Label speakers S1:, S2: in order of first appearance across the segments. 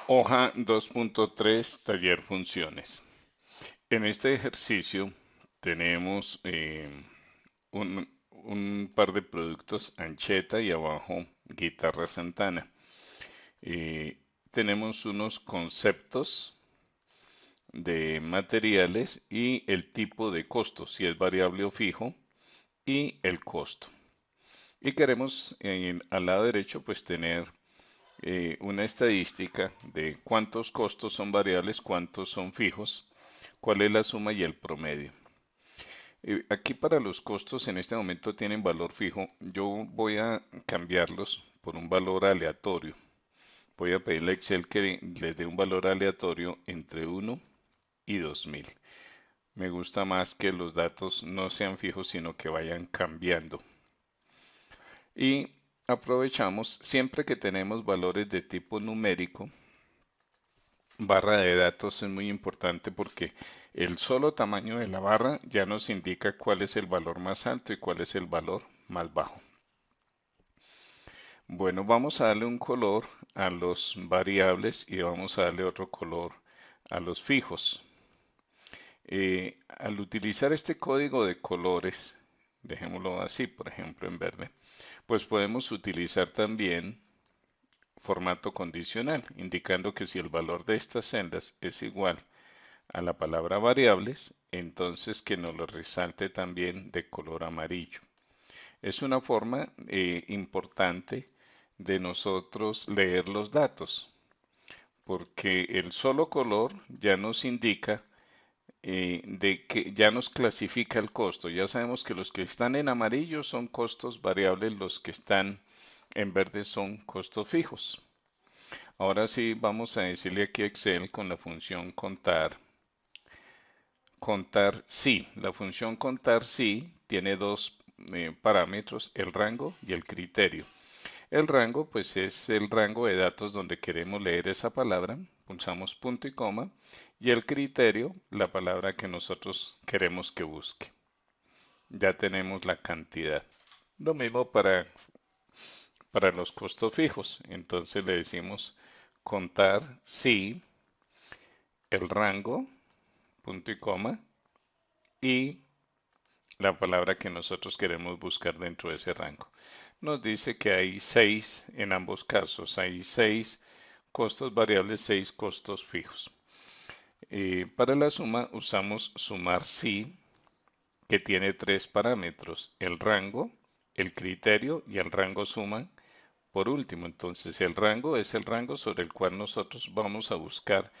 S1: Hoja 2.3, taller funciones. En este ejercicio tenemos un par de productos Ancheta y abajo Guitarra Santana. Eh, Tenemos unos conceptos de materiales y el tipo de costo, si es variable o fijo, y el costo. Y queremos al lado derecho pues tener una estadística de cuántos costos son variables, cuántos son fijos, cuál es la suma y el promedio. Aquí para los costos en este momento tienen valor fijo. Yo voy a cambiarlos por un valor aleatorio. Voy a pedirle a Excel que les dé un valor aleatorio entre 1 y 2000. Me gusta más que los datos no sean fijos, sino que vayan cambiando. Y aprovechamos siempre que tenemos valores de tipo numérico. Barra de datos es muy importante porque el solo tamaño de la barra ya nos indica cuál es el valor más alto y cuál es el valor más bajo. Bueno, vamos a darle un color a los variables y vamos a darle otro color a los fijos. Al utilizar este código de colores, dejémoslo así, por ejemplo, en verde, pues podemos utilizar también formato condicional, indicando que si el valor de estas celdas es igual a la palabra variables, entonces que nos lo resalte también de color amarillo. Es una forma importante de nosotros leer los datos, porque el solo color ya nos indica de que ya nos clasifica el costo. Ya sabemos que los que están en amarillo son costos variables, los que están en verde son costos fijos. Ahora sí, vamos a decirle aquí a Excel con la función contar. Contar sí. La función contar sí tiene dos parámetros, el rango y el criterio. El rango, pues es el rango de datos donde queremos leer esa palabra. Pulsamos punto y coma. Y el criterio, la palabra que nosotros queremos que busque. Ya tenemos la cantidad. Lo mismo para los costos fijos. Entonces le decimos contar sí, el rango, punto y coma, y la palabra que nosotros queremos buscar dentro de ese rango. Nos dice que hay 6 en ambos casos, hay 6 costos variables, 6 costos fijos. Para la suma usamos sumar sí, que tiene tres parámetros, el rango, el criterio y el rango suma por último. Entonces el rango es el rango sobre el cual nosotros vamos a buscar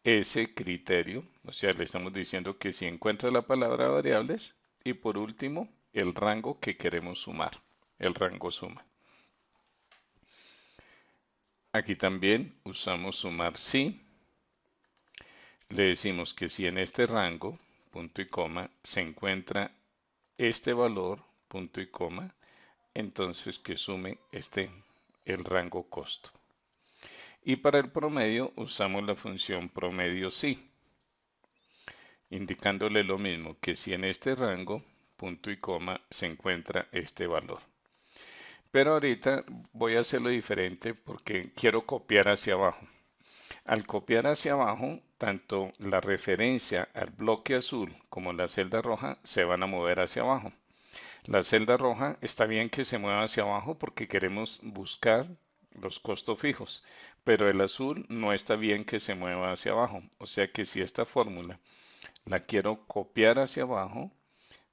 S1: ese criterio, o sea, le estamos diciendo que si encuentra la palabra variables y por último el rango que queremos sumar, el rango suma. Aquí también usamos sumar si, le decimos que si en este rango, punto y coma, se encuentra este valor, punto y coma, entonces que sume el rango costo. Y para el promedio usamos la función promedio si, indicándole lo mismo que si en este rango, punto y coma, se encuentra este valor. Pero ahorita voy a hacerlo diferente porque quiero copiar hacia abajo. Al copiar hacia abajo, tanto la referencia al bloque azul como la celda roja se van a mover hacia abajo. La celda roja está bien que se mueva hacia abajo porque queremos buscar los costos fijos, pero el azul no está bien que se mueva hacia abajo. O sea que si esta fórmula la quiero copiar hacia abajo,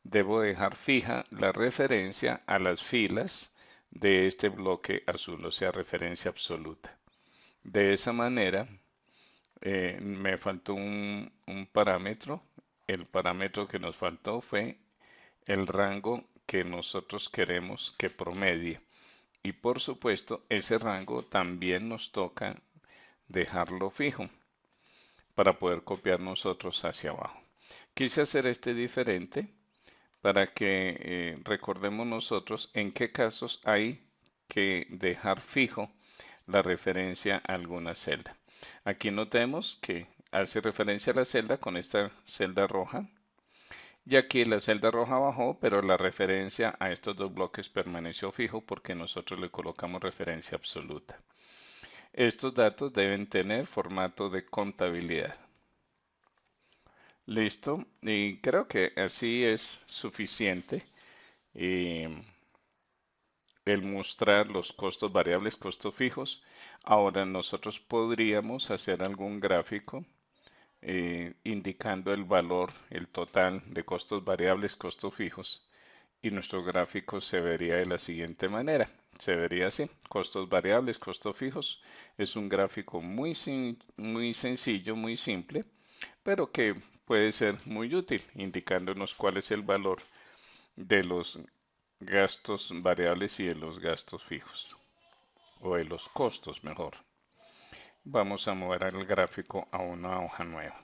S1: debo dejar fija la referencia a las filas de este bloque azul, o sea, referencia absoluta. De esa manera, me faltó un parámetro. El parámetro que nos faltó fue el rango que nosotros queremos que promedie. Y por supuesto, ese rango también nos toca dejarlo fijo para poder copiar nosotros hacia abajo. Quise hacer este diferente para que recordemos nosotros en qué casos hay que dejar fijo la referencia a alguna celda. Aquí notemos que hace referencia a la celda con esta celda roja y aquí la celda roja bajó, pero la referencia a estos dos bloques permaneció fijo porque nosotros le colocamos referencia absoluta. Estos datos deben tener formato de contabilidad. Listo, y creo que así es suficiente eh, el mostrar los costos variables, costos fijos. Ahora nosotros podríamos hacer algún gráfico indicando el valor, el total de costos variables, costos fijos, y nuestro gráfico se vería de la siguiente manera. Se vería así, costos variables, costos fijos. Es un gráfico muy sencillo, muy simple, pero que puede ser muy útil, indicándonos cuál es el valor de los gastos variables y de los gastos fijos, o de los costos mejor. Vamos a mover el gráfico a una hoja nueva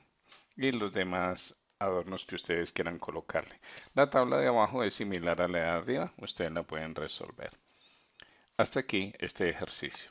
S1: y los demás adornos que ustedes quieran colocarle. La tabla de abajo es similar a la de arriba, ustedes la pueden resolver. Hasta aquí este ejercicio.